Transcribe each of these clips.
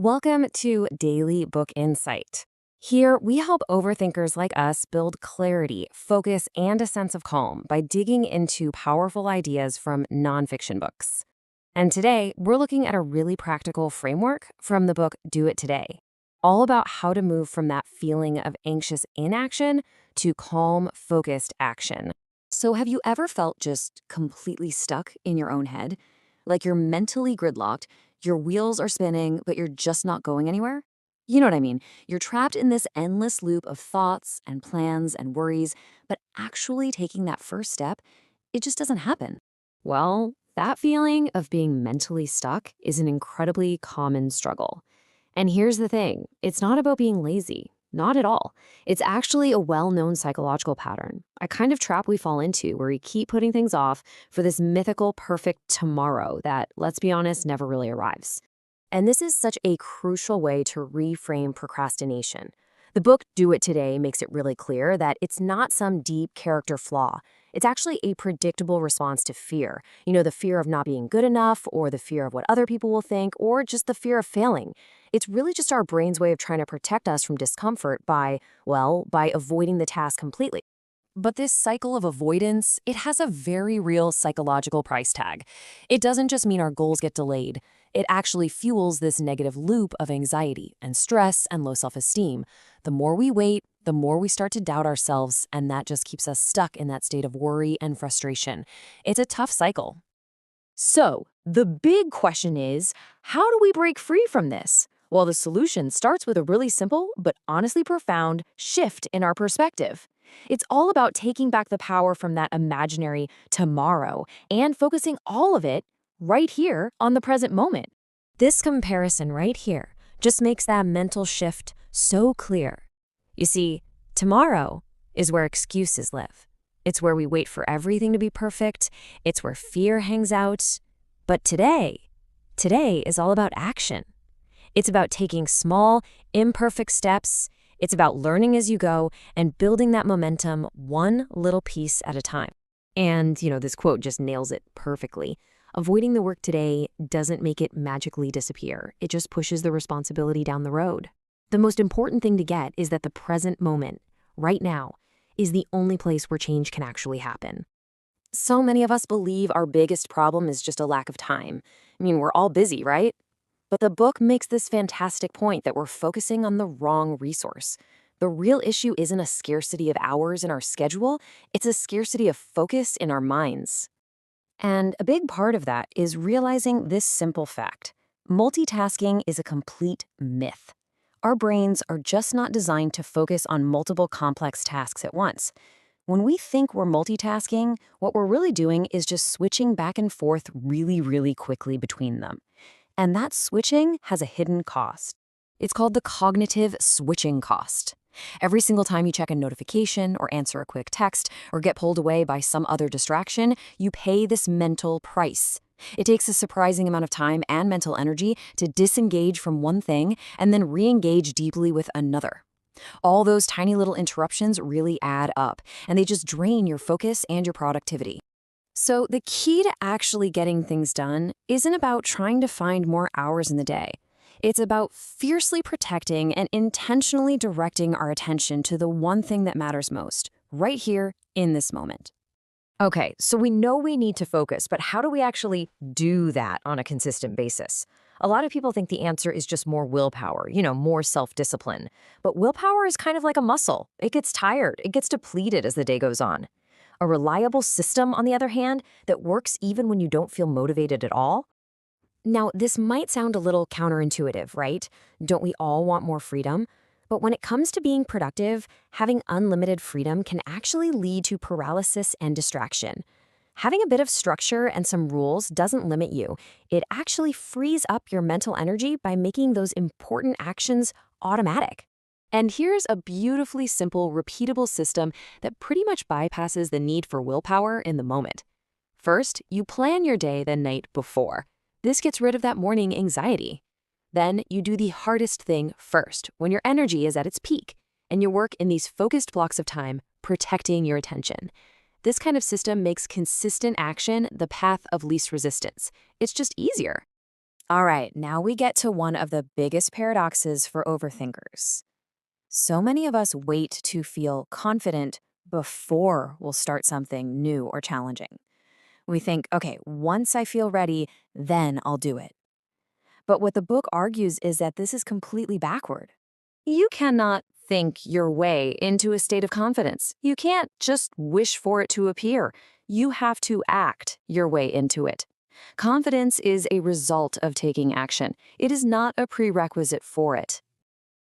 Welcome to Daily Book Insight. Here, we help overthinkers like us build clarity, focus, and a sense of calm by digging into powerful ideas from nonfiction books. And today, we're looking at a really practical framework from the book Do It Today, all about how to move from that feeling of anxious inaction to calm, focused action. So, have you ever felt just completely stuck in your own head? Like you're mentally gridlocked, your wheels are spinning, but you're just not going anywhere? You know what I mean? You're trapped in this endless loop of thoughts and plans and worries, but actually taking that first step, it just doesn't happen. Well, that feeling of being mentally stuck is an incredibly common struggle. And here's the thing, it's not about being lazy. Not at all. It's actually a well-known psychological pattern, a kind of trap we fall into where we keep putting things off for this mythical perfect tomorrow that, let's be honest, never really arrives. And this is such a crucial way to reframe procrastination. The book Do It Today makes it really clear that it's not some deep character flaw. It's actually a predictable response to fear. The fear of not being good enough, or the fear of what other people will think, or just the fear of failing. It's really just our brain's way of trying to protect us from discomfort by avoiding the task completely. But this cycle of avoidance, it has a very real psychological price tag. It doesn't just mean our goals get delayed. It actually fuels this negative loop of anxiety and stress and low self-esteem. The more we wait, the more we start to doubt ourselves, and that just keeps us stuck in that state of worry and frustration. It's a tough cycle. So, the big question is, how do we break free from this? Well, the solution starts with a really simple, but honestly profound, shift in our perspective. It's all about taking back the power from that imaginary tomorrow and focusing all of it right here on the present moment. This comparison right here just makes that mental shift so clear. You see, tomorrow is where excuses live. It's where we wait for everything to be perfect. It's where fear hangs out. But today is all about action. It's about taking small, imperfect steps. It's about learning as you go and building that momentum one little piece at a time. And, this quote just nails it perfectly. Avoiding the work today doesn't make it magically disappear. It just pushes the responsibility down the road. The most important thing to get is that the present moment, right now, is the only place where change can actually happen. So many of us believe our biggest problem is just a lack of time. We're all busy, right? But the book makes this fantastic point that we're focusing on the wrong resource. The real issue isn't a scarcity of hours in our schedule, it's a scarcity of focus in our minds. And a big part of that is realizing this simple fact. Multitasking is a complete myth. Our brains are just not designed to focus on multiple complex tasks at once. When we think we're multitasking, what we're really doing is just switching back and forth really, really quickly between them. And that switching has a hidden cost. It's called the cognitive switching cost. Every single time you check a notification or answer a quick text or get pulled away by some other distraction, you pay this mental price. It takes a surprising amount of time and mental energy to disengage from one thing and then re-engage deeply with another. All those tiny little interruptions really add up, and they just drain your focus and your productivity. So the key to actually getting things done isn't about trying to find more hours in the day. It's about fiercely protecting and intentionally directing our attention to the one thing that matters most, right here in this moment. Okay, so we know we need to focus, but how do we actually do that on a consistent basis? A lot of people think the answer is just more willpower, more self-discipline. But willpower is kind of like a muscle. It gets tired, it gets depleted as the day goes on. A reliable system, on the other hand, that works even when you don't feel motivated at all? Now, this might sound a little counterintuitive, right? Don't we all want more freedom? But when it comes to being productive, having unlimited freedom can actually lead to paralysis and distraction. Having a bit of structure and some rules doesn't limit you. It actually frees up your mental energy by making those important actions automatic. And here's a beautifully simple, repeatable system that pretty much bypasses the need for willpower in the moment. First, you plan your day the night before. This gets rid of that morning anxiety. Then you do the hardest thing first, when your energy is at its peak, and you work in these focused blocks of time, protecting your attention. This kind of system makes consistent action the path of least resistance. It's just easier. All right, now we get to one of the biggest paradoxes for overthinkers. So many of us wait to feel confident before we'll start something new or challenging. We think, okay, once I feel ready, then I'll do it. But what the book argues is that this is completely backward. You cannot think your way into a state of confidence. You can't just wish for it to appear. You have to act your way into it. Confidence is a result of taking action. It is not a prerequisite for it.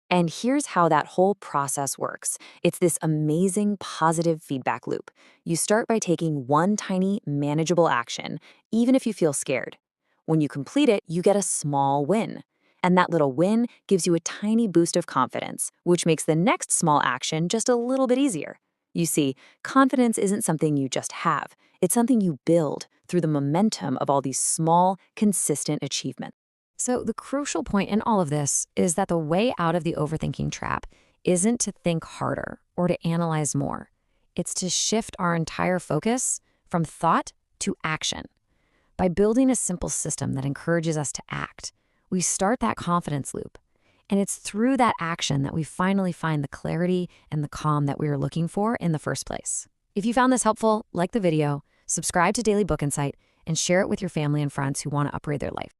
And here's how that whole process works. It's this amazing positive feedback loop. You start by taking one tiny, manageable action, even if you feel scared. When you complete it, you get a small win. And that little win gives you a tiny boost of confidence, which makes the next small action just a little bit easier. You see, confidence isn't something you just have. It's something you build through the momentum of all these small, consistent achievements. So the crucial point in all of this is that the way out of the overthinking trap isn't to think harder or to analyze more. It's to shift our entire focus from thought to action. By building a simple system that encourages us to act, we start that confidence loop. And it's through that action that we finally find the clarity and the calm that we were looking for in the first place. If you found this helpful, like the video, subscribe to Daily Book Insight, and share it with your family and friends who want to upgrade their life.